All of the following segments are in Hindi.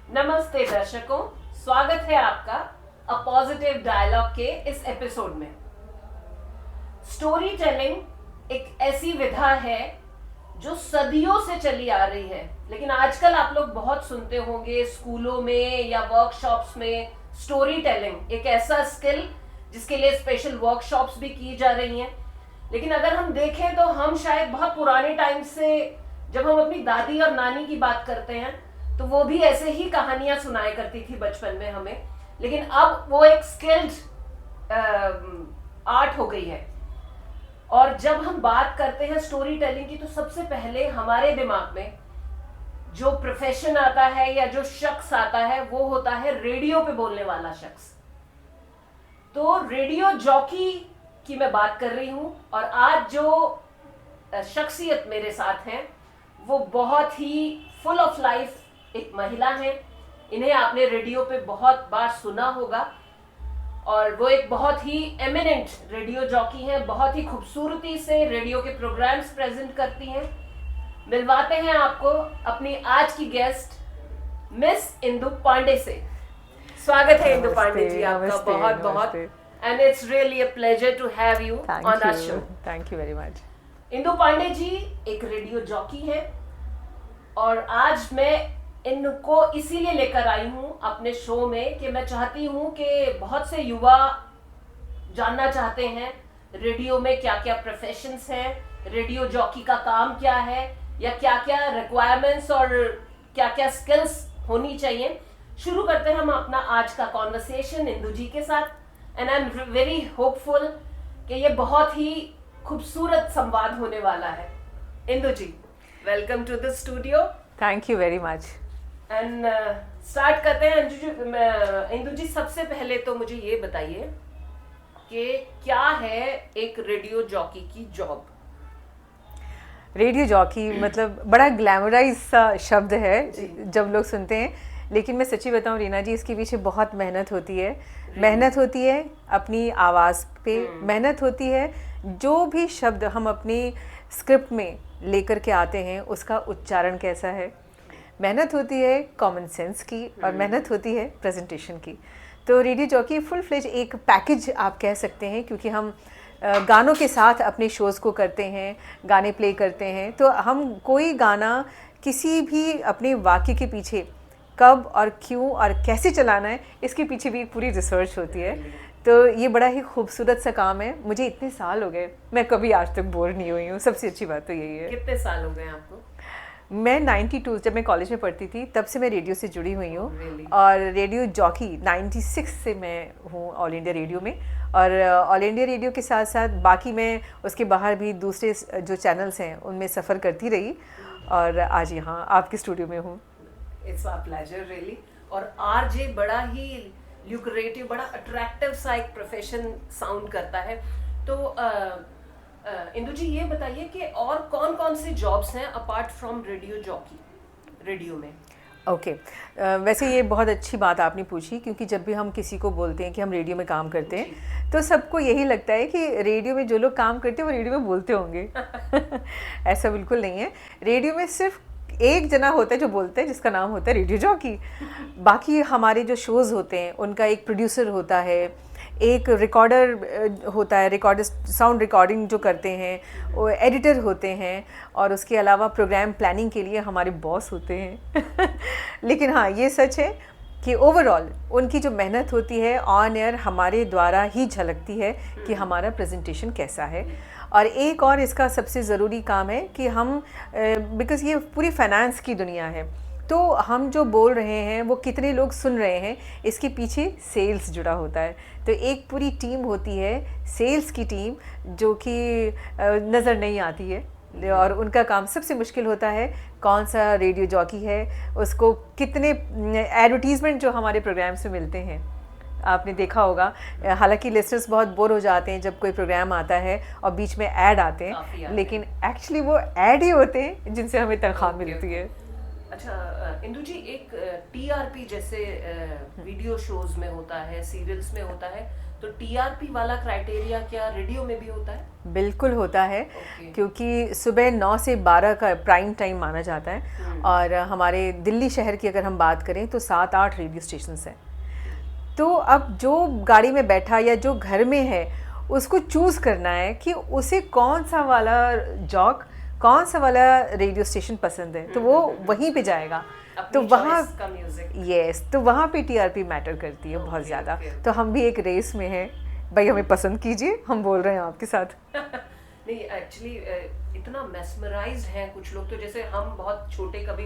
नमस्ते दर्शकों, स्वागत है आपका अ पॉजिटिव डायलॉग के इस एपिसोड में। स्टोरी टेलिंग एक ऐसी विधा है जो सदियों से चली आ रही है, लेकिन आजकल आप लोग बहुत सुनते होंगे स्कूलों में या वर्कशॉप्स में स्टोरी टेलिंग एक ऐसा स्किल जिसके लिए स्पेशल वर्कशॉप्स भी की जा रही हैं। लेकिन अगर हम देखें तो हम शायद बहुत पुराने टाइम से, जब हम अपनी दादी और नानी की बात करते हैं तो वो भी ऐसे ही कहानियां सुनाया करती थी बचपन में हमें, लेकिन अब वो एक स्किल्ड आर्ट हो गई है। और जब हम बात करते हैं स्टोरी टेलिंग की तो सबसे पहले हमारे दिमाग में जो प्रोफेशन आता है या जो शख्स आता है वो होता है रेडियो पे बोलने वाला शख्स। तो रेडियो जॉकी की मैं बात कर रही हूं, और आज जो शख्सियत मेरे साथ हैं वो बहुत ही फुल ऑफ लाइफ एक महिला है। इन्हें आपने रेडियो पे बहुत बार सुना होगा और वो एक बहुत ही एमिनेंट रेडियो जॉकी हैं, बहुत ही खूबसूरती से रेडियो के प्रोग्राम्स प्रेजेंट करती हैं। मिलवाते हैं आपको अपनी आज की गेस्ट मिस इंदु पांडे से। स्वागत है इंदु पांडे जी आपका बहुत बहुत, and it's really a pleasure to have you on our show. Thank you very much. Indu Pande ji एक रेडियो जॉकी हैं और आज मैं इनको इसीलिए लेकर आई हूं अपने शो में कि मैं चाहती हूं कि बहुत से युवा जानना चाहते हैं रेडियो में क्या क्या प्रोफेशंस हैं, रेडियो जॉकी का काम क्या है, या क्या क्या रिक्वायरमेंट्स और क्या क्या स्किल्स होनी चाहिए। शुरू करते हैं हम अपना आज का कॉन्वर्सेशन इंदु जी के साथ, and I am very hopeful कि ये बहुत ही खूबसूरत संवाद होने वाला है। Indu ji, welcome to the studio. Thank you very much. And start करते हैं। इंदु जी, सबसे पहले तो मुझे ये बताइए कि क्या है एक रेडियो जॉकी की जॉब। रेडियो जॉकी मतलब बड़ा ग्लैमराइज सा शब्द है जब लोग सुनते हैं, लेकिन मैं सच्ची बताऊं रीना जी, इसके पीछे बहुत मेहनत होती है। मेहनत होती है अपनी आवाज़ पे, मेहनत होती है जो भी शब्द हम अपनी स्क्रिप्ट में लेकर के आते हैं उसका उच्चारण कैसा है, मेहनत होती है कॉमन सेंस की, और मेहनत होती है प्रेजेंटेशन की। तो रेडियो जॉकी फुल फ्लेज एक पैकेज आप कह सकते हैं, क्योंकि हम गानों के साथ अपने शोज़ को करते हैं, गाने प्ले करते हैं। तो हम कोई गाना किसी भी अपने वाक्य के पीछे कब और क्यों और कैसे चलाना है, इसके पीछे भी एक पूरी रिसर्च होती है। तो ये बड़ा ही खूबसूरत सा काम है। मुझे इतने साल हो गए, मैं कभी आज तक बोर नहीं हुई हूँ। सबसे अच्छी बात तो यही है। कितने साल हो गए आपको? मैं 92 जब मैं कॉलेज में पढ़ती थी तब से मैं रेडियो से जुड़ी हुई हूँ। Really? और रेडियो जॉकी 96 से मैं हूँ ऑल इंडिया रेडियो में, और ऑल इंडिया रेडियो के साथ साथ बाकी मैं उसके बाहर भी दूसरे जो चैनल्स हैं उनमें सफ़र करती रही, और आज यहाँ आपके स्टूडियो में हूँ। It's a pleasure really. और आरजे बड़ा ही ल्यूक्रेटिव, बड़ा अट्रैक्टिव सा एक प्रोफेशन साउंड करता है। तो इंदु जी, ये बताइए कि और कौन कौन से जॉब्स हैं apart from radio jockey radio में? ओके वैसे ये बहुत अच्छी बात आपने पूछी, क्योंकि जब भी हम किसी को बोलते हैं कि हम रेडियो में काम करते हैं तो सबको यही लगता है कि रेडियो में जो लोग काम करते हैं वो रेडियो में बोलते होंगे। ऐसा बिल्कुल नहीं है। रेडियो में सिर्फ एक जना होता है जो बोलता है, जिसका नाम होता है रेडियो जॉकी। बाकी हमारे जो शोज़ होते हैं उनका एक प्रोड्यूसर होता है, एक रिकॉर्डर होता है, रिकॉर्डर साउंड रिकॉर्डिंग जो करते हैं, वो एडिटर होते हैं, और उसके अलावा प्रोग्राम प्लानिंग के लिए हमारे बॉस होते हैं। लेकिन हाँ, ये सच है कि ओवरऑल उनकी जो मेहनत होती है ऑन एयर हमारे द्वारा ही झलकती है कि हमारा प्रेजेंटेशन कैसा है। और एक और इसका सबसे ज़रूरी काम है कि हम बिकॉज़ ये पूरी फाइनेंस की दुनिया है, तो हम जो बोल रहे हैं वो कितने लोग सुन रहे हैं, इसके पीछे सेल्स जुड़ा होता है। तो एक पूरी टीम होती है सेल्स की टीम, जो कि नज़र नहीं आती है, और उनका काम सबसे मुश्किल होता है कौन सा रेडियो जॉकी है, उसको कितने एडवर्टीज़मेंट जो हमारे प्रोग्राम्स में मिलते हैं आपने देखा होगा। हालांकि लिस्टर्स बहुत बोर हो जाते हैं जब कोई प्रोग्राम आता है और बीच में ऐड आते हैं, लेकिन एक्चुअली वो ऐड ही होते हैं जिनसे हमें तनख्वाह मिलती है। अच्छा इंदु जी, एक टीआरपी जैसे वीडियो शोज में होता है, सीरियल्स में होता है, तो टीआरपी वाला क्राइटेरिया क्या रेडियो में भी होता है? बिल्कुल होता है। Okay. क्योंकि सुबह 9 से 12 का प्राइम टाइम माना जाता है और हमारे दिल्ली शहर की अगर हम बात करें तो 7-8 रेडियो स्टेशंस हैं। तो अब जो गाड़ी में बैठा या जो घर में है उसको चूज़ करना है कि उसे कौन सा वाला जॉक, कौन सा वाला रेडियो स्टेशन पसंद है, तो वो वहीं पे जाएगा। तो वहाँ यस, तो वहाँ पे टीआरपी मैटर करती है बहुत ज़्यादा। तो हम भी एक रेस में हैं, भाई हमें पसंद कीजिए, हम बोल रहे हैं आपके साथ। नहीं एक्चुअली इतना मेस्मराइज्ड हैं कुछ लोग, तो जैसे हम बहुत छोटे कभी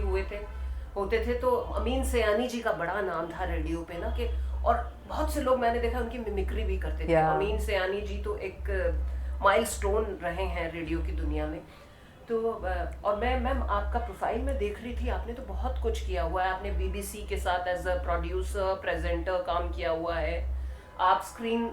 होते थे तो अमीन सयानी जी का बड़ा नाम था रेडियो पे ना, कि और बहुत से लोग मैंने देखा उनकी मिमिक्री भी करते थे। अमीन सयानी जी तो एक माइलस्टोन रहे हैं रेडियो की दुनिया में। तो और मैं मैम आपका प्रोफाइल में देख रही थी, आपने तो बहुत कुछ किया हुआ है। आपने बीबीसी के साथ एज अ प्रोड्यूसर प्रेजेंटर काम किया हुआ है। आप स्क्रीन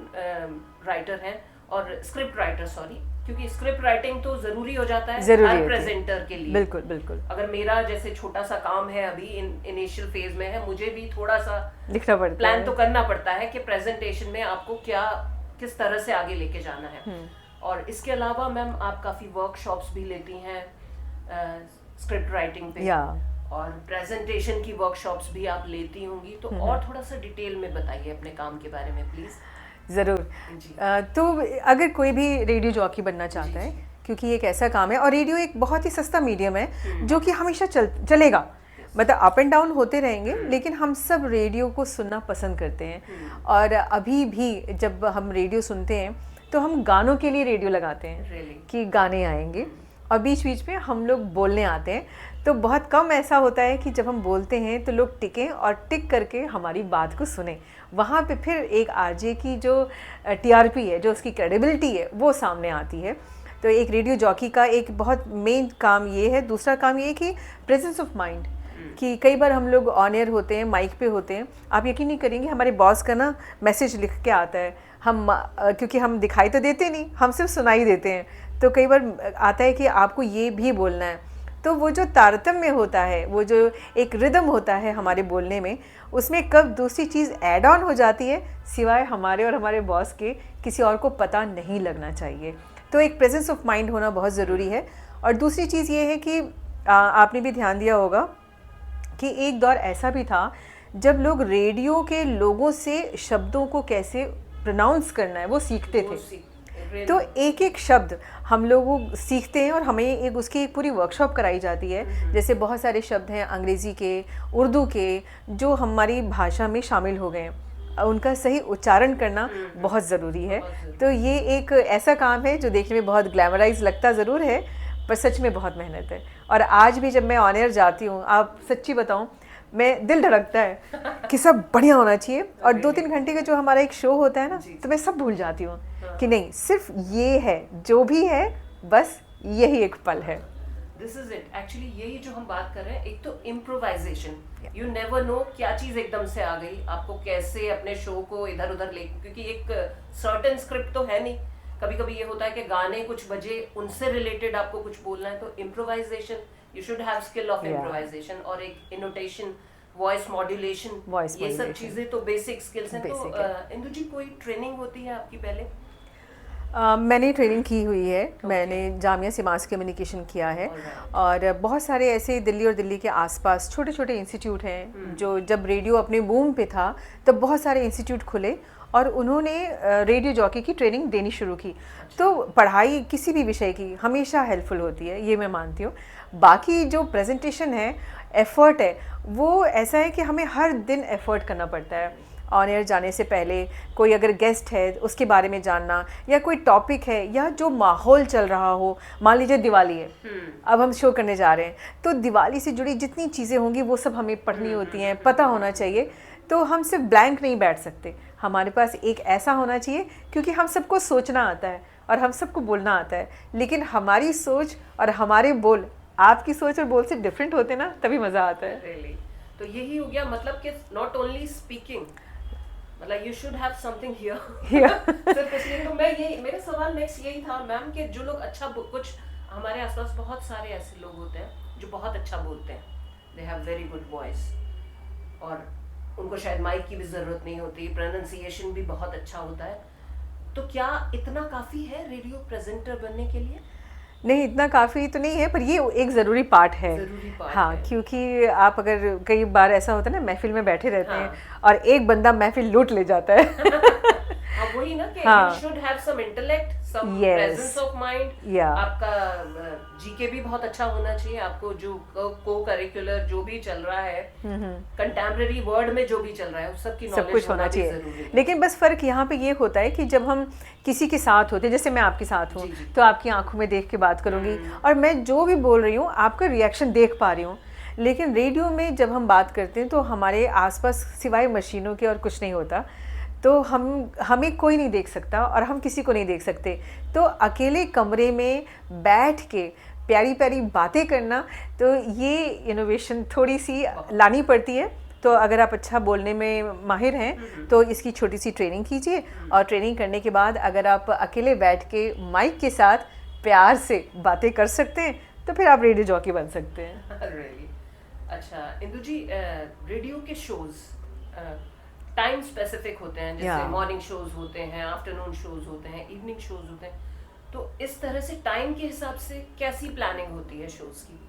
राइटर हैं और स्क्रिप्ट राइटर, सॉरी, क्योंकि स्क्रिप्ट राइटिंग तो जरूरी हो जाता है हर प्रेजेंटर के लिए। बिल्कुल बिल्कुल। अगर मेरा जैसे छोटा सा काम है, अभी इनिशियल फेज में है, मुझे भी थोड़ा सा लिखना पड़ता है, प्लान तो करना पड़ता है कि प्रेजेंटेशन में आपको किस तरह से आगे लेके जाना है। और इसके अलावा मैम आप काफी वर्कशॉप्स भी लेती हैं स्क्रिप्ट राइटिंग पे, और प्रेजेंटेशन की वर्कशॉप्स भी आप लेती होंगी। तो और थोड़ा सा डिटेल में बताइए अपने काम के बारे में प्लीज। ज़रूर। तो अगर कोई भी रेडियो जॉकी बनना चाहता है, क्योंकि ये एक ऐसा काम है और रेडियो एक बहुत ही सस्ता मीडियम है जो कि हमेशा चलेगा, मतलब अप एंड डाउन होते रहेंगे, लेकिन हम सब रेडियो को सुनना पसंद करते हैं। और अभी भी जब हम रेडियो सुनते हैं तो हम गानों के लिए रेडियो लगाते हैं कि गाने आएंगे, और बीच बीच में हम लोग बोलने आते हैं। तो बहुत कम ऐसा होता है कि जब हम बोलते हैं तो लोग टिकें और टिक करके हमारी बात को सुने। वहाँ पे फिर एक आरजे की जो टीआरपी है, जो उसकी क्रेडिबिलिटी है, वो सामने आती है। तो एक रेडियो जॉकी का एक बहुत मेन काम ये है। दूसरा काम ये है कि प्रेजेंस ऑफ माइंड, कि कई बार हम लोग ऑन एयर होते हैं, माइक पे होते हैं, आप यकीन नहीं करेंगे हमारे बॉस का ना मैसेज लिख के आता है, हम क्योंकि हम दिखाई तो देते नहीं, हम सिर्फ सुनाई देते हैं। तो कई बार आता है कि आपको ये भी बोलना है। तो वो जो तारतम्य होता है, वो जो एक रिदम होता है हमारे बोलने में, उसमें कब दूसरी चीज़ ऐड ऑन हो जाती है, सिवाय हमारे और हमारे बॉस के किसी और को पता नहीं लगना चाहिए। तो एक प्रेजेंस ऑफ माइंड होना बहुत ज़रूरी है। और दूसरी चीज़ ये है कि आपने भी ध्यान दिया होगा कि एक दौर ऐसा भी था जब लोग रेडियो के लोगों से शब्दों को कैसे प्रोनाउंस करना है वो सीखते थे। तो एक एक शब्द हम लोग सीखते हैं और हमें एक उसकी एक पूरी वर्कशॉप कराई जाती है। जैसे बहुत सारे शब्द हैं अंग्रेज़ी के, उर्दू के, जो हमारी भाषा में शामिल हो गए हैं, उनका सही उच्चारण करना बहुत ज़रूरी है। तो ये एक ऐसा काम है जो देखने में बहुत ग्लैमराइज लगता ज़रूर है, पर सच में बहुत मेहनत है। और आज भी जब मैं ऑन एयर जाती हूँ, आप सच्ची बताऊँ, मैं दिल धड़कता है कि सब बढ़िया होना चाहिए। और 2-3 घंटे का जो हमारा एक शो होता है ना, तो मैं सब भूल जाती हूँ कि नहीं, सिर्फ ये है, जो भी है बस यही एक पल है। दिस इज इट एक्चुअली, यही जो हम बात कर रहे हैं। एक तो इम्प्रोवाइजेशन, यू नेवर नो क्या चीज एकदम से आ गई, आपको कैसे अपने शो को इधर उधर ले, क्योंकि एक सर्टेन स्क्रिप्ट तो है नहीं। कभी कभी ये होता है कि गाने कुछ बजे, उनसे रिलेटेड आपको कुछ बोलना है, तो improvisation, you should have skill of improvisation, और एक इनोटेशन, वॉइस मॉड्यूलेशन, ये सब चीजें तो बेसिक स्किल्स हैं। तो इंदु जी, कोई ट्रेनिंग होती है आपकी पहले? मैंने ट्रेनिंग की हुई है। मैंने जामिया से मास कम्युनिकेशन किया है। और बहुत सारे ऐसे दिल्ली और दिल्ली के आसपास छोटे छोटे इंस्टीट्यूट हैं जो, जब रेडियो अपने बूम पे था तब बहुत सारे इंस्टीट्यूट खुले और उन्होंने रेडियो जॉकी की ट्रेनिंग देनी शुरू की। तो पढ़ाई किसी भी विषय की हमेशा हेल्पफुल होती है, ये मैं मानती हूँ। बाकी जो प्रेजेंटेशन है, एफ़र्ट है, वो ऐसा है कि हमें हर दिन एफ़र्ट करना पड़ता है। ऑन एयर जाने से पहले कोई अगर गेस्ट है उसके बारे में जानना, या कोई टॉपिक है, या जो माहौल चल रहा हो, मान लीजिए दिवाली है, अब हम शो करने जा रहे हैं, तो दिवाली से जुड़ी जितनी चीज़ें होंगी वो सब हमें पढ़नी होती हैं, पता होना चाहिए। तो हम सिर्फ ब्लैंक नहीं बैठ सकते, हमारे पास एक ऐसा होना चाहिए, क्योंकि हम सबको सोचना आता है और हम सबको बोलना आता है, लेकिन हमारी सोच और हमारे बोल आपकी सोच और बोल से डिफरेंट होते ना, तभी मज़ा आता है। really? तो यही हो गया मतलब कि नॉट ओनली स्पीकिंग, मतलब you should have something here. सिर्फ इसलिए तो मैं यही, मेरा सवाल नेक्स्ट यही था मैम कि जो लोग अच्छा, कुछ हमारे आसपास बहुत सारे ऐसे लोग होते हैं जो बहुत अच्छा बोलते हैं, they have very good voice, और उनको शायद माइक की भी ज़रूरत नहीं होती, प्रोनाउंसिएशन भी बहुत अच्छा होता है, तो क्या इतना काफ़ी है रेडियो प्रेजेंटर बनने के लिए? नहीं, इतना काफ़ी तो नहीं है, पर ये एक ज़रूरी पार्ट है। ज़रूरी पार्ट हाँ, है। क्योंकि आप अगर कई बार ऐसा होता है ना, महफिल में बैठे रहते हाँ। हैं और एक बंदा महफिल लूट ले जाता है। हाँ, वही ना कि हाँ। you should have some intellect, some Yes. presence of mind. Yeah. आपका जीके भी बहुत अच्छा होना चाहिए, आपको जो को करिकुलर जो भी चल रहा है, कंटेम्पररी वर्ड में जो भी चल रहा है, उस सब की सब नॉलेज कुछ होना भी चाहिए। जरूरी है। लेकिन बस फ़र्क यहाँ पे ये होता है कि जब हम किसी के साथ होते हैं, जैसे मैं आपके साथ हूँ, जी, जी। तो आपकी आंखों में देख के बात करूँगी और मैं जो भी बोल रही हूँ आपका रिएक्शन देख पा रही हूँ। लेकिन रेडियो में जब हम बात करते हैं तो हमारे आसपास सिवाय मशीनों के और कुछ नहीं होता, तो हमें कोई नहीं देख सकता और हम किसी को नहीं देख सकते। तो अकेले कमरे में बैठ के प्यारी प्यारी बातें करना, तो ये इनोवेशन थोड़ी सी लानी पड़ती है। तो अगर आप अच्छा बोलने में माहिर हैं तो इसकी छोटी सी ट्रेनिंग कीजिए, और ट्रेनिंग करने के बाद अगर आप अकेले बैठ के माइक के साथ प्यार से बातें कर सकते हैं तो फिर आप रेडियो जॉकी बन सकते हैं। Really? अच्छा इंदु जी, रेडियो के शोज टाइम स्पेसिफिक होते हैं, जैसे Yeah. मॉर्निंग शोज होते हैं, आफ्टरनून शोज होते हैं, इवनिंग शोज होते हैं, तो इस तरह से टाइम के हिसाब से कैसी प्लानिंग होती है शोज की?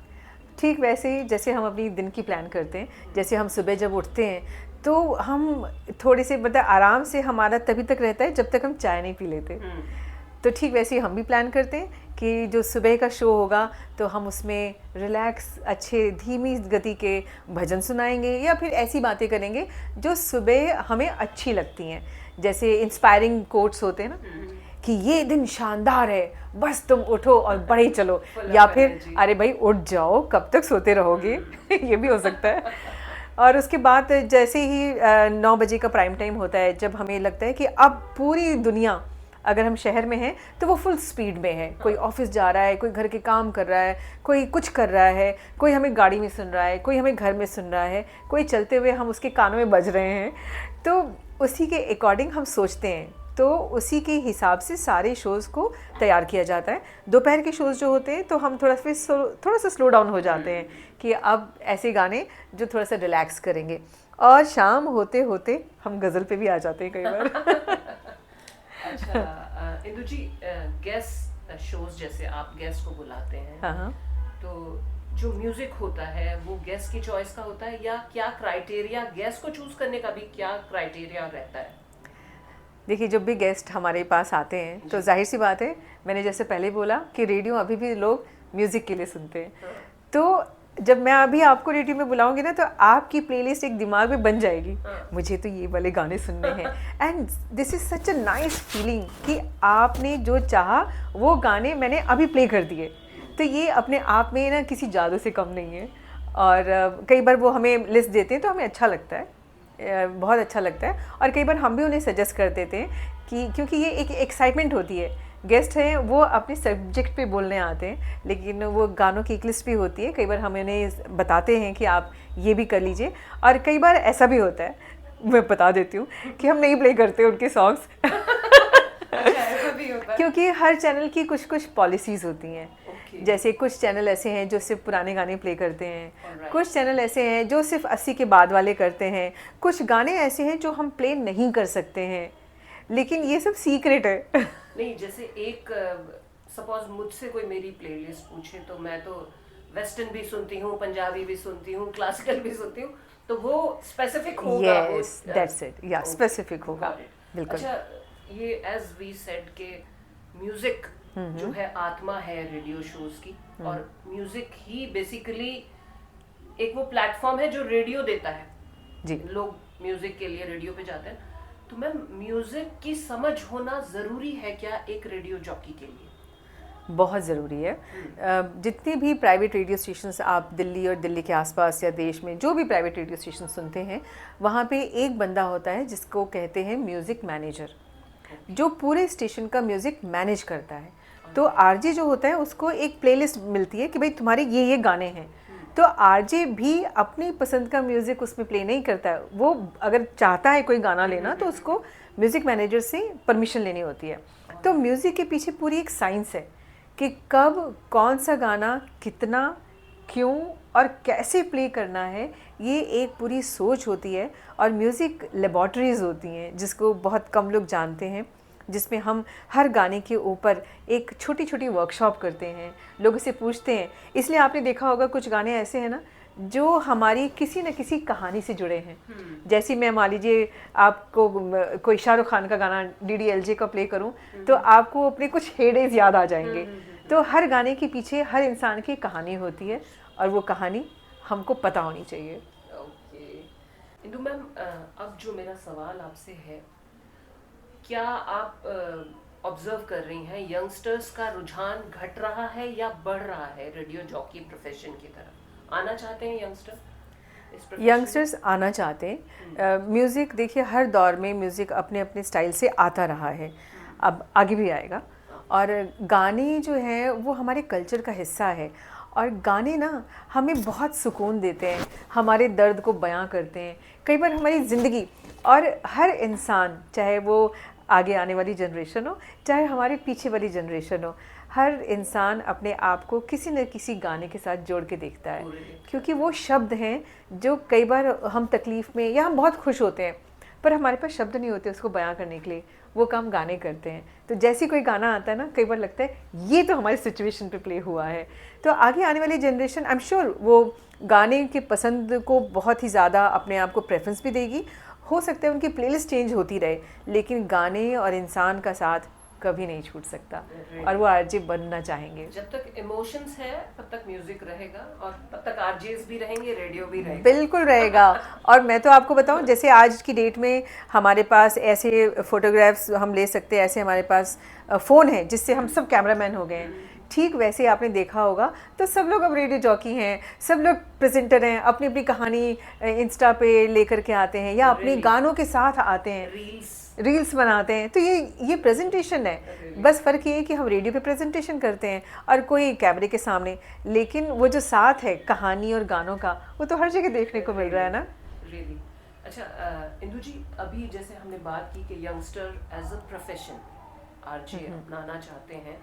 ठीक वैसे ही जैसे हम अपनी दिन की प्लान करते हैं, जैसे हम सुबह जब उठते हैं तो हम थोड़े से मतलब आराम से हमारा तभी तक रहता है जब तक हम चाय नहीं पी लेते। तो ठीक वैसे ही हम भी प्लान करते हैं कि जो सुबह का शो होगा तो हम उसमें रिलैक्स अच्छे धीमी गति के भजन सुनाएंगे या फिर ऐसी बातें करेंगे जो सुबह हमें अच्छी लगती हैं। जैसे इंस्पायरिंग कोट्स होते हैं ना कि ये दिन शानदार है, बस तुम उठो और बढ़े चलो, या फिर अरे भाई उठ जाओ, कब तक सोते रहोगे। ये भी हो सकता है। और उसके बाद जैसे ही 9 बजे का प्राइम टाइम होता है, जब हमें लगता है कि अब पूरी दुनिया, अगर हम शहर में हैं तो वो फुल स्पीड में है, कोई ऑफिस जा रहा है, कोई घर के काम कर रहा है, कोई कुछ कर रहा है, कोई हमें गाड़ी में सुन रहा है, कोई हमें घर में सुन रहा है, कोई चलते हुए हम उसके कानों में बज रहे हैं। तो उसी के अकॉर्डिंग हम सोचते हैं, तो उसी के हिसाब से सारे शोज़ को तैयार किया जाता है। दोपहर के शोज़ जो होते हैं तो हम थोड़ा सा स्लो डाउन हो जाते हैं कि अब ऐसे गाने जो थोड़ा सा रिलैक्स करेंगे, और शाम होते होते हम गज़ल पे भी आ जाते हैं कई बार। अच्छा इंदु जी, गेस्ट शोज जैसे आप गेस्ट को बुलाते हैं, हाँ, तो जो म्यूजिक होता है वो गेस्ट की चॉइस का होता है, या क्या क्राइटेरिया गेस्ट को चूज करने का भी क्या क्राइटेरिया रहता है? देखिए, जब भी गेस्ट हमारे पास आते हैं तो जाहिर सी बात है, मैंने जैसे पहले बोला कि रेडियो अभी भी लोग म्यूज़िक के लिए सुनते हैं। तो जब मैं अभी आपको रेडियो में बुलाऊंगी ना तो आपकी प्लेलिस्ट एक दिमाग में बन जाएगी, मुझे तो ये वाले गाने सुनने हैं। And this is such a nice feeling कि आपने जो चाहा वो गाने मैंने अभी प्ले कर दिए। तो ये अपने आप में ना किसी जादू से कम नहीं है। और कई बार वो हमें लिस्ट देते हैं तो हमें अच्छा लगता है, बहुत अच्छा लगता है। और कई बार हम भी उन्हें सजेस्ट कर देते हैं कि क्योंकि ये एक एक्साइटमेंट होती है, गेस्ट हैं वो अपने सब्जेक्ट पे बोलने आते हैं, लेकिन वो गानों की एक लिस्ट भी होती है। कई बार हम उन्हें बताते हैं कि आप ये भी कर लीजिए, और कई बार ऐसा भी होता है, मैं बता देती हूँ कि हम नहीं प्ले करते उनके सॉन्ग्स। क्योंकि हर चैनल की कुछ कुछ पॉलिसीज़ होती हैं। जैसे कुछ चैनल ऐसे हैं जो सिर्फ पुराने गाने प्ले करते हैं, कुछ चैनल ऐसे हैं जो सिर्फ 80 के बाद वाले करते हैं, कुछ गाने ऐसे हैं जो हम प्ले नहीं कर सकते हैं, लेकिन ये सब सीक्रेट है। नहीं, जैसे एक सपोज मुझसे कोई मेरी प्लेलिस्ट पूछे तो मैं तो वेस्टर्न भी सुनती हूँ, पंजाबी भी सुनती हूँ, क्लासिकल भी सुनती हूँ, तो वो स्पेसिफिक होगा। Yes, that's it. Yeah, specific होगा, बिल्कुल। अच्छा, ये एज वी सेड के म्यूजिक जो है आत्मा है रेडियो शोज की, और म्यूजिक ही बेसिकली एक वो प्लेटफॉर्म है जो रेडियो देता है जी। लोग म्यूजिक के लिए रेडियो पे जाते हैं, तो मैम म्यूजिक की समझ होना जरूरी है क्या एक रेडियो जॉकी के लिए? बहुत ज़रूरी है। जितने भी प्राइवेट रेडियो स्टेशंस आप दिल्ली और दिल्ली के आसपास या देश में जो भी प्राइवेट रेडियो स्टेशन सुनते हैं, वहाँ पे एक बंदा होता है जिसको कहते हैं म्यूज़िक मैनेजर, जो पूरे स्टेशन का म्यूज़िक मैनेज करता है। तो आरजे जो होता है उसको एक प्लेलिस्ट मिलती है कि भाई तुम्हारे ये गाने हैं, तो आरजे भी अपनी पसंद का म्यूज़िक उसमें प्ले नहीं करता है। वो अगर चाहता है कोई गाना लेना तो उसको म्यूज़िक मैनेजर से परमिशन लेनी होती है। तो म्यूज़िक के पीछे पूरी एक साइंस है कि कब कौन सा गाना कितना क्यों और कैसे प्ले करना है, ये एक पूरी सोच होती है। और म्यूज़िक लेबॉर्ट्रीज़ होती हैं जिसको बहुत कम लोग जानते हैं, जिसमें हम हर गाने के ऊपर एक छोटी छोटी वर्कशॉप करते हैं, लोगों से पूछते हैं। इसलिए आपने देखा होगा कुछ गाने ऐसे हैं ना जो हमारी किसी न किसी कहानी से जुड़े हैं। जैसे मैं मान लीजिए आपको कोई शाहरुख खान का गाना DDLJ का प्ले करूं तो आपको अपने कुछ हेडेज याद आ जाएंगे। तो हर गाने के पीछे हर इंसान की कहानी होती है और वो कहानी हमको पता होनी चाहिए। ओके इंदु मैम, अब जो मेरा सवाल आपसे है, क्या आप ऑब्जर्व कर रही हैं यंगस्टर्स का रुझान घट रहा है या बढ़ रहा है रेडियो जॉकी प्रोफेशन की तरफ? आना चाहते हैं यंगस्टर इस प्रोफेशन में? यंगस्टर्स आना चाहते हैं। म्यूज़िक देखिए हर दौर में म्यूज़िक अपने अपने स्टाइल से आता रहा है, अब आगे भी आएगा। और गाने जो हैं वो हमारे कल्चर का हिस्सा है और गाने ना हमें बहुत सुकून देते हैं, हमारे दर्द को बयां करते हैं, कई बार हमारी ज़िंदगी। और हर इंसान, चाहे वो आगे आने वाली जनरेशन हो चाहे हमारे पीछे वाली जनरेशन हो, हर इंसान अपने आप को किसी न किसी गाने के साथ जोड़ के देखता है, क्योंकि वो शब्द हैं जो कई बार हम तकलीफ़ में या हम बहुत खुश होते हैं पर हमारे पास शब्द नहीं होते उसको बयां करने के लिए, वो काम गाने करते हैं। तो जैसे कोई गाना आता है ना, कई बार लगता है ये तो हमारी सिचुएशन पे प्ले हुआ है। तो आगे आने वाली जनरेशन आई एम श्योर वो गाने की पसंद को बहुत ही ज़्यादा अपने आप को प्रेफरेंस भी देगी। हो सकता है उनकी प्लेलिस्ट चेंज होती रहे, लेकिन गाने और इंसान का साथ कभी नहीं छूट सकता और वो आरजे बनना चाहेंगे। जब तक इमोशंस है तब तक म्यूजिक रहेगा और तब तक आरजेस भी रहेंगे, रेडियो भी रहेगा। बिल्कुल रहेगा। और मैं तो आपको बताऊं, जैसे आज की डेट में हमारे पास ऐसे फोटोग्राफ्स हम ले सकते हैं, ऐसे हमारे पास फ़ोन है जिससे हम सब कैमरामैन हो गए हैं। ठीक वैसे आपने देखा होगा तो सब लोग अब रेडियो जॉकी हैं, सब लोग प्रेजेंटर हैं, अपनी अपनी कहानी इंस्टा पे लेकर के आते हैं या अपने गानों के साथ आते हैं, रील्स बनाते हैं। तो ये प्रेजेंटेशन है। बस फ़र्क ये है कि हम रेडियो पे प्रेजेंटेशन करते हैं और कोई कैमरे के सामने, लेकिन वो जो साथ है कहानी और गानों का, वो तो हर जगह देखने को मिल रहा है ना। रियली अच्छा इंदु जी, अभी जैसे हमने बात की कि youngster as a profession RJ अपनाना चाहते हैं,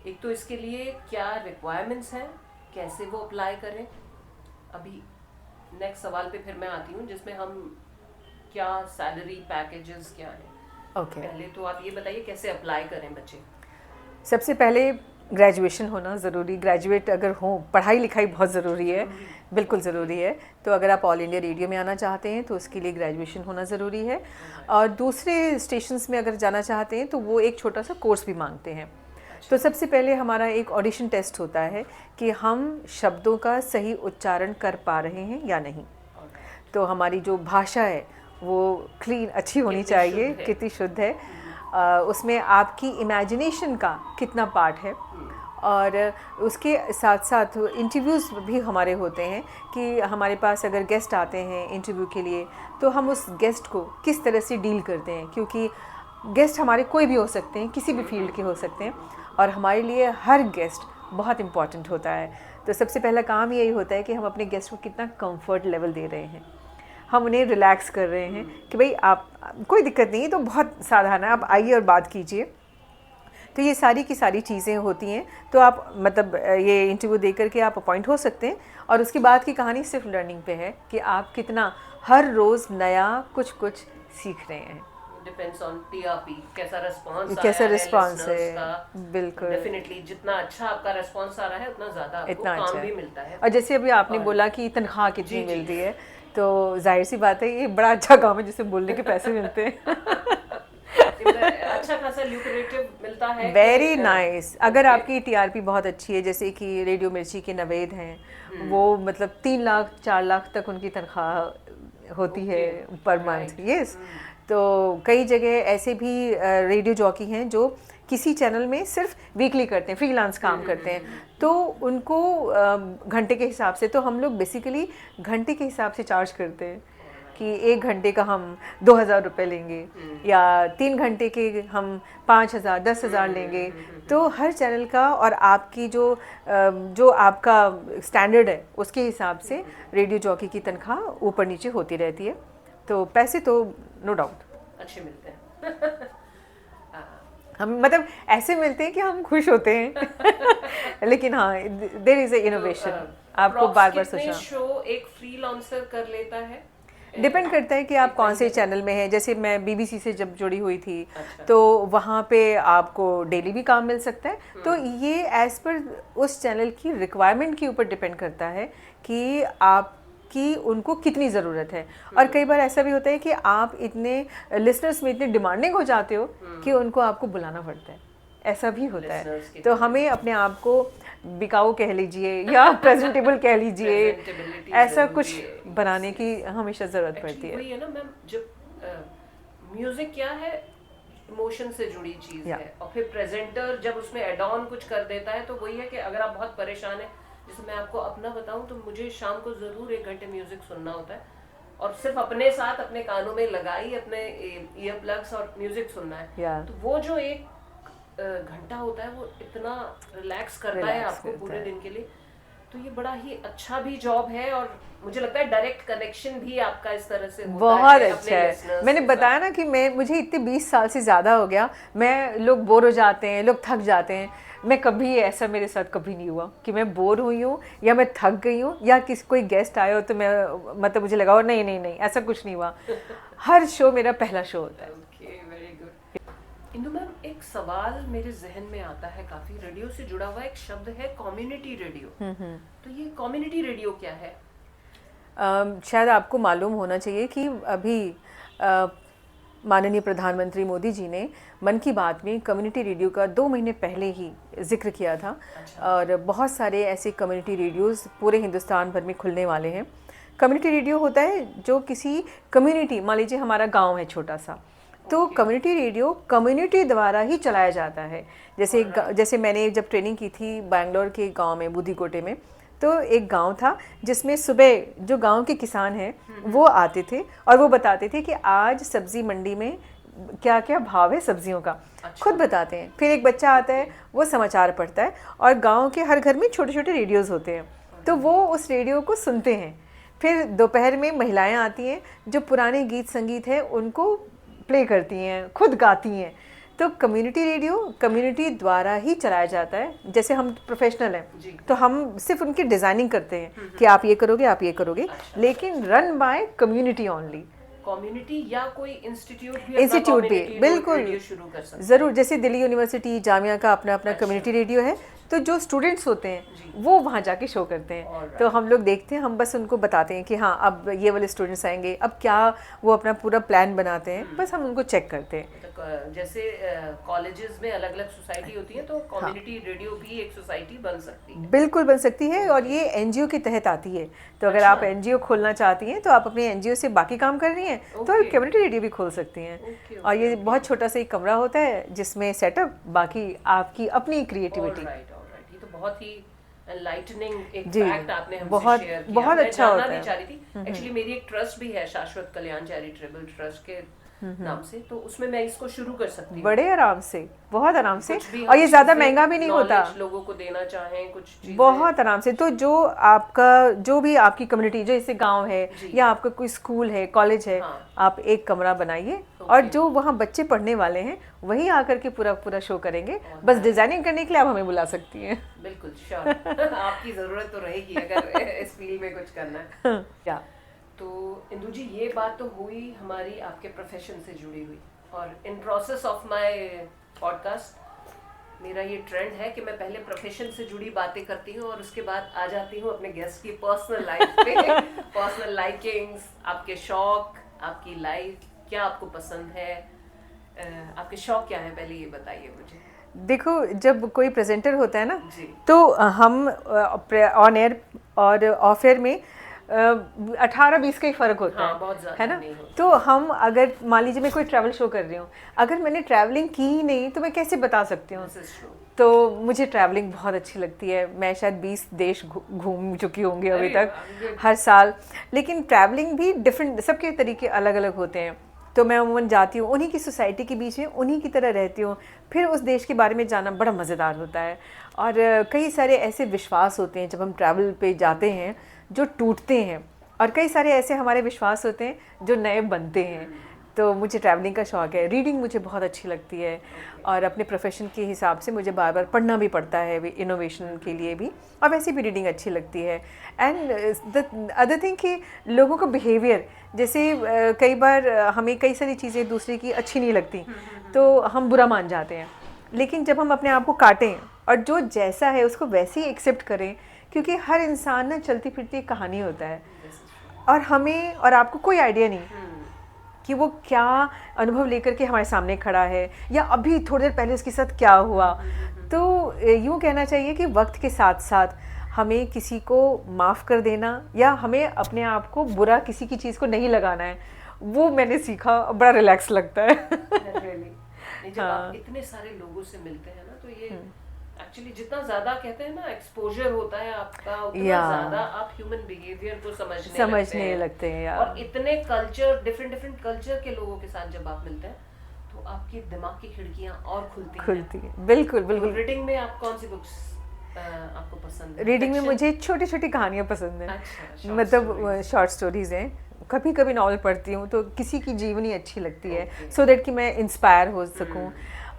एक तो इसके लिए क्या रिक्वायरमेंट्स हैं, कैसे वो अप्लाई करें? अभी नेक्स्ट सवाल पे फिर मैं आती हूँ जिसमें हम क्या सैलरी पैकेजेस क्या हैं। ओके, पहले तो आप ये बताइए कैसे अप्लाई करें बच्चे? सबसे पहले ग्रेजुएशन होना ज़रूरी, ग्रेजुएट अगर हो, पढ़ाई लिखाई बहुत ज़रूरी है, बिल्कुल ज़रूरी है। तो अगर आप ऑल इंडिया रेडियो में आना चाहते हैं तो उसके लिए ग्रेजुएशन होना ज़रूरी है। और दूसरे स्टेशंस में अगर जाना चाहते हैं तो वो एक छोटा सा कोर्स भी मांगते हैं। तो सबसे पहले हमारा एक ऑडिशन टेस्ट होता है कि हम शब्दों का सही उच्चारण कर पा रहे हैं या नहीं। तो हमारी जो भाषा है वो क्लीन अच्छी होनी चाहिए, कितनी शुद्ध है, उसमें आपकी इमेजिनेशन का कितना पार्ट है। और उसके साथ साथ इंटरव्यूज़ भी हमारे होते हैं कि हमारे पास अगर गेस्ट आते हैं इंटरव्यू के लिए तो हम उस गेस्ट को किस तरह से डील करते हैं, क्योंकि गेस्ट हमारे कोई भी हो सकते हैं, किसी भी फील्ड के हो सकते हैं और हमारे लिए हर गेस्ट बहुत इम्पॉर्टेंट होता है। तो सबसे पहला काम यही होता है कि हम अपने गेस्ट को कितना कंफर्ट लेवल दे रहे हैं, हम उन्हें रिलैक्स कर रहे हैं कि भाई आप कोई दिक्कत नहीं है, तो बहुत साधारण है, आप आइए और बात कीजिए। तो ये सारी की सारी चीज़ें होती हैं। तो आप मतलब ये इंटरव्यू दे करके आप अपॉइंट हो सकते हैं। और उसके बाद की कहानी सिर्फ लर्निंग पे है कि आप कितना हर रोज़ नया कुछ सीख रहे हैं। डिपेंड्स ऑन टीआरपी, कैसा रिस्पांस है। बिल्कुल, डेफिनेटली जितना अच्छा आपका रिस्पांस आ रहा है उतना ज़्यादा आपको काम अच्छा भी मिलता है। और जैसे अभी आपने बोला कि तनख्वाह कितनी मिलती है, तो जाहिर सी बात है ये बड़ा अच्छा काम है जिससे बोलने के पैसे मिलते हैं। अच्छा खासा ल्यूक्रेटिव मिलता है। Very nice. अगर आपकी टीआरपी बहुत अच्छी है, जैसे कि रेडियो मिर्ची के नवेद हैं, वो मतलब 3 लाख 4 लाख तक उनकी तनख्वाह होती है पर मंथ। यस, तो कई जगह ऐसे भी रेडियो जॉकी हैं जो किसी चैनल में सिर्फ वीकली करते हैं, फ्रीलांस काम करते हैं, तो उनको घंटे के हिसाब से, तो हम लोग बेसिकली घंटे के हिसाब से चार्ज करते हैं कि 1 घंटे का हम 2000 रुपये लेंगे या 3 घंटे के हम 5000 10,000 लेंगे। तो हर चैनल का और आपकी जो आपका स्टैंडर्ड है उसके हिसाब से रेडियो जॉकी की तनख्वाह ऊपर नीचे होती रहती है। तो पैसे तो नो डाउट अच्छे मिलते हैं। हम मतलब ऐसे मिलते हैं कि हम खुश होते हैं। लेकिन हाँ, देयर इज़ अ इनोवेशन, आपको बार बार कितने सोचना। शो एक फ्रीलांसर कर लेता है? डिपेंड करता है कि आप कौन से चैनल में हैं। जैसे मैं बीबीसी से जब जुड़ी हुई थी, अच्छा। तो वहाँ पे आपको डेली भी काम मिल सकता है। तो ये एज पर उस चैनल की रिक्वायरमेंट के ऊपर डिपेंड करता है कि आपकी उनको कितनी ज़रूरत है। और कई बार ऐसा भी होता है कि आप इतने लिसनर्स में इतने डिमांडिंग हो जाते हो कि उनको आपको बुलाना पड़ता है, ऐसा भी होता है। Listeners की तो हमें अपने आप को बिकाऊ कह लीजिए या प्रेजेंटेबल कह लीजिए, Presentability ऐसा जरूरी कुछ है। बनाने की हमेशा ज़रूरत पड़ती Actually है। वही है ना मैम, जब म्यूजिक क्या है, इमोशन से जुड़ी चीज या। है, और फिर प्रेजेंटर जब उसमें एड ऑन कुछ कर देता है तो वही है कि अगर आप बहुत परेशान हैं, जैसे मैं आपको अपना बताऊं तो मुझे शाम को जरूर 1 घंटे म्यूजिक सुनना होता है, और सिर्फ अपने साथ अपने कानों में लगाई अपने ईयर प्लग्स और म्यूजिक सुनना है। या। तो वो जो 1 घंटा होता है वो इतना रिलैक्स करता है Relax आपको करता पूरे है। दिन के लिए। तो ये बड़ा ही अच्छा भी जॉब है, और मुझे लगता है डायरेक्ट कनेक्शन भी आपका इस तरह से होता बहुत है अच्छा अपने है। listeners मैंने के बताया साथ। ना कि मुझे इतने 20 साल से ज़्यादा हो गया, लोग बोर हो जाते हैं, लोग थक जाते हैं। मैं कभी ऐसा मेरे साथ कभी नहीं हुआ कि मैं बोर हुई हूँ या मैं थक गई हूँ या कोई गेस्ट आया हो तो मैं मतलब मुझे लगा हो नहीं नहीं नहीं, ऐसा कुछ नहीं हुआ। हर शो मेरा पहला शो होता है। Okay, very good. Indu ma'am, एक सवाल मेरे जहन में आता है, काफी रेडियो से जुड़ा हुआ एक शब्द है कम्युनिटी रेडियो। तो ये कम्युनिटी रेडियो क्या है? शायद आपको मालूम होना चाहिए कि अभी माननीय प्रधानमंत्री मोदी जी ने मन की बात में कम्युनिटी रेडियो का 2 महीने पहले ही जिक्र किया था। और बहुत सारे ऐसे कम्युनिटी रेडियोज़ पूरे हिंदुस्तान भर में खुलने वाले हैं। कम्युनिटी रेडियो होता है जो किसी कम्युनिटी, मान लीजिए हमारा गांव है छोटा सा, तो कम्युनिटी रेडियो कम्युनिटी द्वारा ही चलाया जाता है। जैसे मैंने जब ट्रेनिंग की थी बैंगलोर के गांव में, बुद्धिकोटे में, तो एक गांव था जिसमें सुबह जो गांव के किसान हैं वो आते थे और वो बताते थे कि आज सब्जी मंडी में क्या क्या भाव है सब्जियों का। खुद बताते हैं। फिर एक बच्चा आता है, वो समाचार पढ़ता है, और गांव के हर घर में छोटे छोटे रेडियोज़ होते हैं, तो वो उस रेडियो को सुनते हैं। फिर दोपहर में महिलाएं आती हैं जो पुराने गीत संगीत है उनको प्ले करती हैं, खुद गाती हैं। तो कम्युनिटी रेडियो कम्युनिटी द्वारा ही चलाया जाता है। जैसे हम प्रोफेशनल हैं तो हम सिर्फ उनकी डिज़ाइनिंग करते हैं कि आप ये करोगे, आप ये करोगे, लेकिन run by community only. Community या कोई इंस्टीट्यूट भी बिल्कुल रेडियो शुरू कर सकते हैं। ज़रूर। जैसे दिल्ली यूनिवर्सिटी, जामिया का अपना अपना कम्युनिटी रेडियो है, तो जो स्टूडेंट्स होते हैं वो वहाँ जाके शो करते हैं। तो हम लोग देखते हैं, हम बस उनको बताते हैं कि हाँ अब ये वाले स्टूडेंट्स आएंगे, अब क्या वो अपना पूरा प्लान बनाते हैं, बस हम उनको चेक करते हैं। जैसे कॉलेजेस में अलग अलग सोसाइटी होती है, तो कम्युनिटी रेडियो भी एक सोसाइटी बन सकती है। बिल्कुल बन सकती है, और ये एनजीओ के तहत आती है। तो अगर आप एनजीओ खोलना चाहती हैं, तो आप अपने एनजीओ से बाकी काम कर रही हैं तो कम्युनिटी रेडियो भी खोल सकती हैं। और ये बहुत छोटा सा एक कमरा होता है जिसमें सेटअप, बाकी आपकी अपनी क्रिएटिविटी। ये तो बहुत ही एनलाइटनिंग एक जी, फैक्ट आपने हमसे बहुत शेयर किया। बहुत मैं अच्छा जानना होता भी है। चाह रही थी। एक्चुअली मेरी एक ट्रस्ट भी है, शाश्वत कल्याण चैरिटेबल ट्रस्ट के नाम से, तो उसमें मैं इसको शुरू कर सकती हूँ बड़े आराम से, बहुत आराम से, कुछ भी और ये हम ज़्यादा चीज़ें महंगा भी नहीं होता। knowledge लोगों को देना चाहें कुछ चीजें, बहुत आराम से। तो जो आपका जो भी आपकी कम्युनिटी, जो जैसे गांव है या आपका कोई स्कूल है, कॉलेज है, आप एक कमरा बनाइए और जो वहाँ बच्चे पढ़ने वाले हैं वही आकर के पूरा पूरा शो करेंगे। बस डिजाइनिंग करने के लिए आप हमें बुला सकती हैं। बिल्कुल श्योर। आपकी जरूरत तो रहेगी अगर इस फील्ड में कुछ करना है। क्या तो इंदु जी, ये बात तो हुई हमारी आपके प्रोफेशन से जुड़ी हुई, और in process of my podcast मेरा ये ट्रेंड है कि मैं पहले प्रोफेशन से जुड़ी बातें करती हूँ और उसके बाद आ जाती हूँ अपने गेस्ट की पर्सनल लाइफ पे। पर्सनल लाइकिंग्स, आपके शौक, आपकी लाइफ, क्या आपको पसंद है, आपके शौक क्या है, पहले ये बताइए मुझे। देखो, जब कोई प्रेजेंटर होता है ना, जी। तो हम ऑन एयर और ऑफ एयर में 18-20 का ही फर्क होता हाँ, है, बहुत ज़्यादा है ना। नहीं होता। तो हम अगर मान लीजिए मैं कोई ट्रैवल शो कर रही हूँ, अगर मैंने ट्रैवलिंग की ही नहीं तो मैं कैसे बता सकती हूँ। This is true। तो मुझे ट्रैवलिंग बहुत अच्छी लगती है। मैं शायद 20 देश घूम चुकी होंगी अभी तक, हर साल। लेकिन ट्रैवलिंग भी डिफरेंट, सबके तरीके अलग अलग होते हैं। तो मैं अमूमन जाती हूँ, उन्हीं की सोसाइटी के बीच में उन्हीं की तरह रहती हूँ, फिर उस देश के बारे में जानना बड़ा मज़ेदार होता है। और कई सारे ऐसे विश्वास होते हैं जब हम ट्रैवल पे जाते हैं जो टूटते हैं, और कई सारे ऐसे हमारे विश्वास होते हैं जो नए बनते हैं। तो मुझे ट्रैवलिंग का शौक़ है, रीडिंग मुझे बहुत अच्छी लगती है, और अपने प्रोफेशन के हिसाब से मुझे बार बार पढ़ना भी पड़ता है इनोवेशन के लिए भी, और वैसे भी रीडिंग अच्छी लगती है। एंड द अदर थिंग कि लोगों का बिहेवियर, जैसे कई बार हमें कई सारी चीज़ें दूसरे की अच्छी नहीं लगती तो हम बुरा मान जाते हैं, लेकिन जब हम अपने आप को काटें और जो जैसा है उसको वैसे ही एक्सेप्ट करें, क्योंकि हर इंसान ना चलती फिरती एक कहानी होता है, और हमें और आपको कोई आइडिया नहीं कि वो क्या अनुभव लेकर के हमारे सामने खड़ा है, या अभी थोड़ी देर पहले उसके साथ क्या हुआ। तो यूँ कहना चाहिए कि वक्त के साथ साथ हमें किसी को माफ़ कर देना, या हमें अपने आप को बुरा किसी की चीज़ को नहीं लगाना है, वो मैंने सीखा, बड़ा रिलैक्स लगता है। नहीं, जब आप इतने सारे लोगों से मिलते हैं ना, तो ये एक्चुअली जितना ज्यादा कहते हैं ना एक्सपोजर होता है आपका, उतना ज्यादा आप ह्यूमन बिहेवियर को समझने लगते हैं यार। और इतने कल्चर, डिफरेंट कल्चर के लोगों के साथ जब आप मिलते हैं तो आपकी दिमाग की खिड़कियां और खुलती हैं। बिल्कुल बिल्कुल। रीडिंग में आप कौन सी बुक्स आपको पसंद है? रीडिंग में मुझे छोटी छोटी कहानियाँ पसंद हैं। अच्छा, मतलब शॉर्ट स्टोरीज हैं, कभी कभी नॉवल पढ़ती हूँ तो किसी की जीवनी अच्छी लगती है, सो दैट कि मैं इंस्पायर हो सकूँ,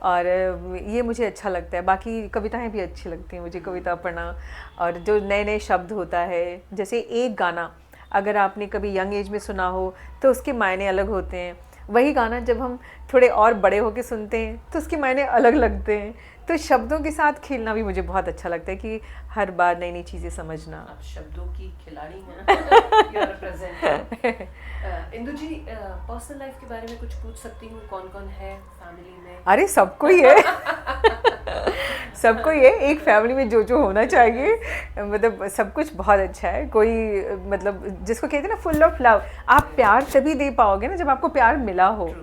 और ये मुझे अच्छा लगता है। बाकी कविताएं भी अच्छी लगती हैं मुझे, कविता पढ़ना, और जो नए नए शब्द होता है, जैसे एक गाना अगर आपने कभी यंग एज में सुना हो तो उसके मायने अलग होते हैं, वही गाना जब हम थोड़े और बड़े होकर सुनते हैं तो उसके मायने अलग लगते हैं। तो शब्दों के साथ खेलना भी मुझे बहुत अच्छा लगता है, कि हर बार नई नई चीज़ें समझना। आप शब्दों की खिलाड़ी हैं। You are a presenter। Indu ji, personal life के बारे में कुछ पूछ सकती हूँ? कौन कौन है फैमिली में? अरे सबको ही है। सबको ही है, एक फैमिली में जो जो होना चाहिए, मतलब सब कुछ बहुत अच्छा है। कोई मतलब जिसको कहते हैं ना फुल ऑफ लव, आप प्यार तभी दे पाओगे ना जब आपको प्यार मिला हो।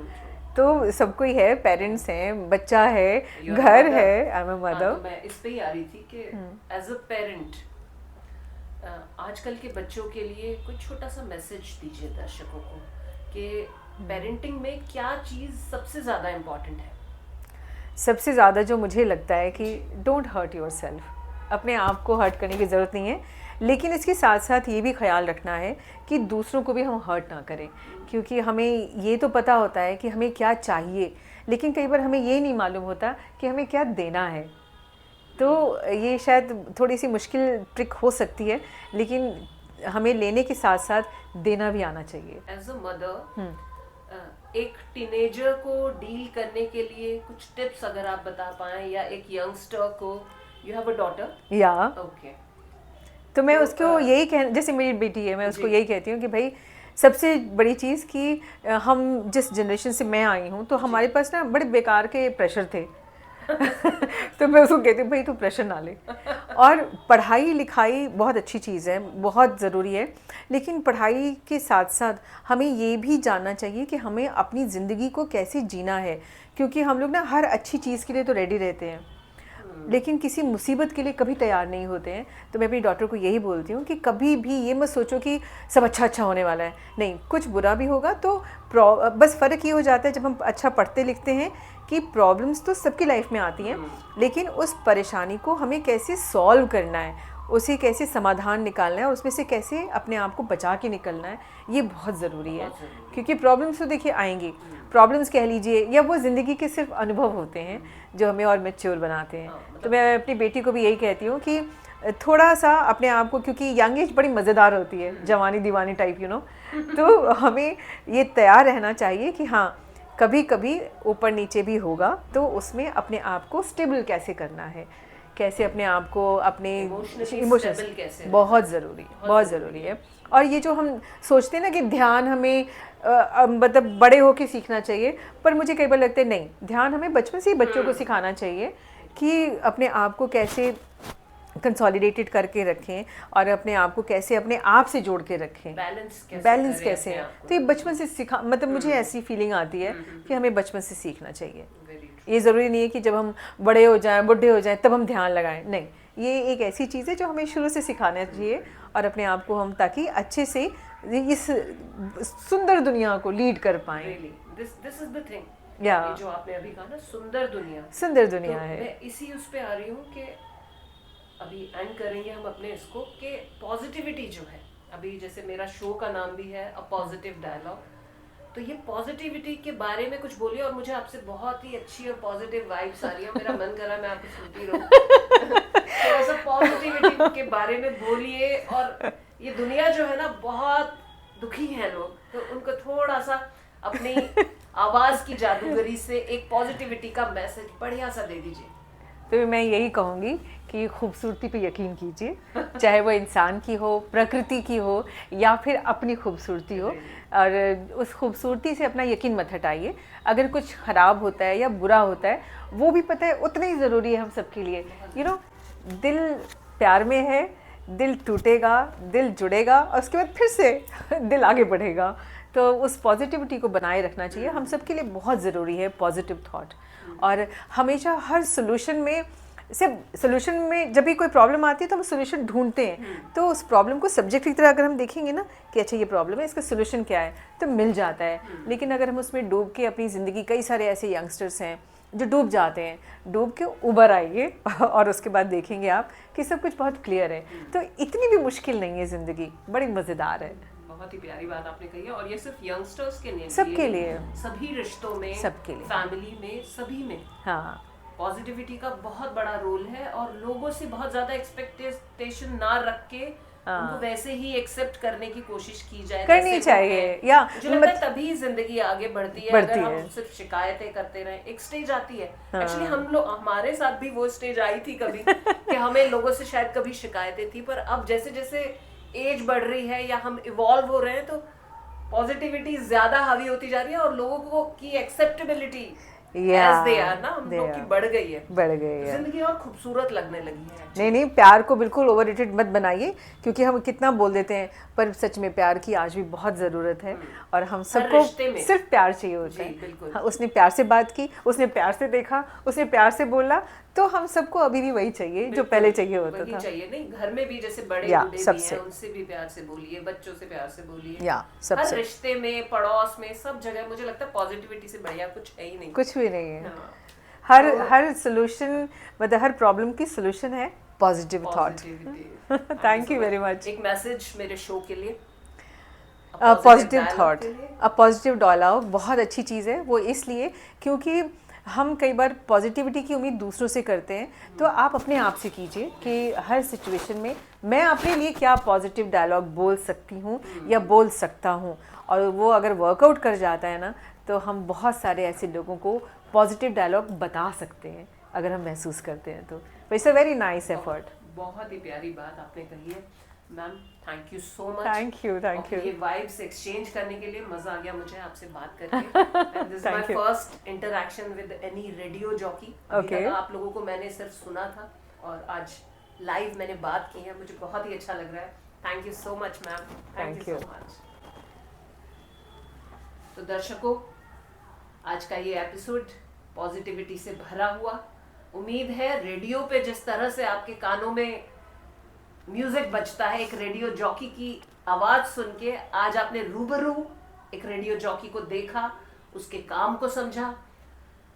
तो सबको ही है, पेरेंट्स हैं, बच्चा है, घर है। I am a mother. तो मैं इस पे ही आ रही थी कि एज अ पेरेंट आजकल के बच्चों के लिए कुछ छोटा सा मैसेज दीजिए दर्शकों को कि पेरेंटिंग में क्या चीज़ सबसे ज़्यादा इम्पोर्टेंट है? सबसे ज़्यादा जो मुझे लगता है कि डोंट हर्ट योरसेल्फ। अपने आप को हर्ट करने की ज़रूरत नहीं है, लेकिन इसके साथ साथ ये भी ख्याल रखना है कि दूसरों को भी हम हर्ट ना करें, क्योंकि हमें ये तो पता होता है कि हमें क्या चाहिए, लेकिन कई बार हमें ये नहीं मालूम होता कि हमें क्या देना है। तो ये शायद थोड़ी सी मुश्किल ट्रिक हो सकती है, लेकिन हमें लेने के साथ साथ देना भी आना चाहिए। एज अ मदर, एक टीनेजर को डील करने के लिए कुछ टिप्स अगर आप बता पाएं, या एक यंगस्टर को, यू हैव अ डॉटर? या ओके। तो मैं उसको यही जैसे मेरी बेटी है, मैं उसको यही कहती हूँ कि भाई सबसे बड़ी चीज़ कि हम जिस जनरेशन से मैं आई हूँ तो हमारे पास ना बड़े बेकार के प्रेशर थे। तो मैं उसको कहती हूँ भाई तू प्रेशर ना ले, और पढ़ाई लिखाई बहुत अच्छी चीज़ है, बहुत ज़रूरी है, लेकिन पढ़ाई के साथ साथ हमें ये भी जानना चाहिए कि हमें अपनी ज़िंदगी को कैसे जीना है, क्योंकि हम लोग ना हर अच्छी चीज़ के लिए तो रेडी रहते हैं, लेकिन किसी मुसीबत के लिए कभी तैयार नहीं होते हैं। तो मैं अपनी डॉटर को यही बोलती हूँ कि कभी भी ये मत सोचो कि सब अच्छा अच्छा होने वाला है, नहीं, कुछ बुरा भी होगा। तो बस फ़र्क ये हो जाता है जब हम अच्छा पढ़ते लिखते हैं कि प्रॉब्लम्स तो सबकी लाइफ में आती हैं, लेकिन उस परेशानी को हमें कैसे सॉल्व करना है, उसे कैसे समाधान निकालना है, और उसमें से कैसे अपने आप को बचा के निकलना है, ये बहुत ज़रूरी है। क्योंकि प्रॉब्लम्स तो देखिए आएंगी, प्रॉब्लम्स कह लीजिए, या वो ज़िंदगी के सिर्फ अनुभव होते हैं जो हमें और मैच्योर बनाते हैं। तो मैं अपनी बेटी को भी यही कहती हूँ कि थोड़ा सा अपने आप को, क्योंकि यंग एज बड़ी मज़ेदार होती है, जवानी दीवानी टाइप तो हमें ये तैयार रहना चाहिए कि हाँ कभी कभी ऊपर नीचे भी होगा, तो उसमें अपने आप को स्टेबल कैसे करना है, कैसे अपने आप को अपने इमोशंस बहुत ज़रूरी है। और ये जो हम सोचते हैं ना कि ध्यान हमें मतलब बड़े होके सीखना चाहिए, पर मुझे कई बार लगता है नहीं, ध्यान हमें बचपन से ही बच्चों को सिखाना चाहिए कि अपने आप को कैसे कंसोलिडेटेड करके रखें, और अपने आप को कैसे अपने आप से जोड़ के रखें, बैलेंस कैसे है। तो ये बचपन से सिखा, मतलब मुझे ऐसी फीलिंग आती है कि हमें बचपन से सीखना चाहिए। ये ज़रूरी नहीं है कि जब हम बड़े हो जाएं, बुढ़े हो जाएं, तब हम ध्यान लगाएं, नहीं, ये एक ऐसी चीज़ है जो हमें शुरू से सिखाना चाहिए, और अपने आप को हम ताकि अच्छे से इस सुंदर दुनिया को लीड कर पाएं। दिस इज द थिंग, या जो आपने अभी कहा ना, सुंदर दुनिया तो है। मैं इसी उस पे आ रही हूँ कि अभी एंड करेंगे हम अपने इसको कि पॉजिटिविटी जो है, अभी जैसे मेरा शो का नाम भी है अ पॉजिटिव डायलॉग, तो ये पॉजिटिविटी के बारे में कुछ बोलिए, और मुझे आपसे बहुत ही अच्छी और पॉजिटिव वाइब्स आ रही है, मेरा मन कर रहा है मैं आपको सुनती रहूं। थोड़ा सा पॉजिटिविटी के बारे में बोलिए। और ये दुनिया जो है ना, बहुत दुखी है लोग, तो उनको थोड़ा सा अपनी आवाज की जादूगरी से एक पॉजिटिविटी का मैसेज बढ़िया सा दे दीजिए। तो मैं यही कहूँगी कि खूबसूरती पे यकीन कीजिए, चाहे वो इंसान की हो, प्रकृति की हो, या फिर अपनी खूबसूरती हो, और उस खूबसूरती से अपना यकीन मत हटाइए। अगर कुछ ख़राब होता है या बुरा होता है, वो भी पता है उतना ही ज़रूरी है हम सबके लिए। दिल प्यार में है, दिल टूटेगा, दिल जुड़ेगा, और उसके बाद फिर से दिल आगे बढ़ेगा। तो उस पॉजिटिविटी को बनाए रखना चाहिए, हम सबके लिए बहुत ज़रूरी है पॉजिटिव थॉट। और हमेशा हर सोल्यूशन में जब भी कोई प्रॉब्लम आती है तो हम सोल्यूशन ढूंढते हैं। तो उस प्रॉब्लम को सब्जेक्ट की तरह अगर हम देखेंगे ना कि अच्छा ये प्रॉब्लम है, इसका सोल्यूशन क्या है, तो मिल जाता है। लेकिन अगर हम उसमें डूब के अपनी ज़िंदगी, कई सारे ऐसे यंगस्टर्स हैं जो डूब जाते हैं, डूब के उबर आइए और उसके बाद देखेंगे आप कि सब कुछ बहुत क्लियर है। तो इतनी भी मुश्किल नहीं है ज़िंदगी, बड़ी मज़ेदार है। बहुत ही प्यारी बात आपने कही है, और ये सिर्फ यंगस्टर्स के लिए, सबके लिए, सभी रिश्तों में, सबके लिए, फैमिली में, सभी में। हाँ, पॉजिटिविटी का बहुत बड़ा रोल है। और लोगों से बहुत ज्यादा एक्सपेक्टेशन ना रख के उनको वैसे ही एक्सेप्ट करने की कोशिश की जाए, करनी चाहिए। या मुझे लगता है तभी जिंदगी आगे बढ़ती है। अगर हम सिर्फ शिकायतें करते रहे, एक स्टेज आती है, एक्चुअली हमारे साथ भी वो स्टेज आई थी कभी कि हमें लोगों से शायद कभी शिकायतें थी, पर अब जैसे जैसे एज बढ़ रही है या हम इवॉल्व हो रहे हैं, तो पॉजिटिविटी ज्यादा हावी होती जा रही है, और लोगों को की एक्सेप्टेबिलिटी as they are ना, हम लोग की बढ़ गई है, जिंदगी और खूबसूरत लगने लगी है। नहीं, प्यार को बिल्कुल ओवररेटेड मत बनाइए, क्योंकि हम कितना बोल देते हैं, पर सच में प्यार की आज भी बहुत ज़रूरत है। और हम सबको सिर्फ प्यार चाहिए होता है। हाँ, उसने प्यार से बात की, उसने प्यार से देखा, उसने प्यार से बोला, तो हम सबको अभी भी वही चाहिए जो पहले चाहिए होता था। चाहिए नहीं, घर में भी जैसे बड़े बूढ़े भी हैं, उनसे भी प्यार से बोलिए, बच्चों से प्यार से बोलिए, हर रिश्ते में, पड़ोस में, सब जगह मुझे लगता है पॉजिटिविटी से बढ़िया कुछ है ही नहीं, कुछ भी नहीं है। हर सॉल्यूशन, मतलब हर प्रॉब्लम की सॉल्यूशन है positive thought. Thank you very much. एक मैसेज मेरे शो के लिए, positive thought, a positive dialogue बहुत अच्छी चीज़ है। वो इसलिए क्योंकि हम कई बार पॉजिटिविटी की उम्मीद दूसरों से करते हैं, तो आप अपने आप से कीजिए कि हर सिचुएशन में मैं अपने लिए क्या पॉजिटिव डायलॉग बोल सकती हूँ या बोल सकता हूँ। और वो अगर वर्कआउट कर जाता है ना, तो हम बहुत सारे ऐसे लोगों को पॉजिटिव डायलॉग बता सकते हैं अगर हम महसूस करते हैं तो। It's a very nice effort. बहुत ही प्यारी बात आपने कही है ma'am, thank you so much. Thank you. ये वाइब्स एक्सचेंज करने के लिए मजा आ गया मुझे आपसे बात करके। And this is my first interaction with any radio jockey. आप लोगों को मैंने सिर्फ सुना था, और आज लाइव मैंने बात की है, मुझे बहुत ही अच्छा लग रहा है। Thank you so much ma'am, thank you so much. तो दर्शकों, आज का ये एपिसोड पॉजिटिविटी से भरा हुआ। उम्मीद है रेडियो पे जिस तरह से आपके कानों में म्यूजिक बजता है, एक रेडियो जॉकी की आवाज सुन के आज आपने रूबरू एक रेडियो जॉकी को देखा, उसके काम को समझा।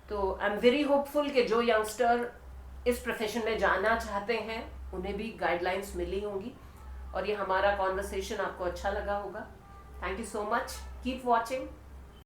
तो आई एम वेरी होपफुल कि जो यंगस्टर इस प्रोफेशन में जाना चाहते हैं उन्हें भी गाइडलाइंस मिली होंगी, और ये हमारा कॉन्वर्सेशन आपको अच्छा लगा होगा। Thank you so much, keep watching.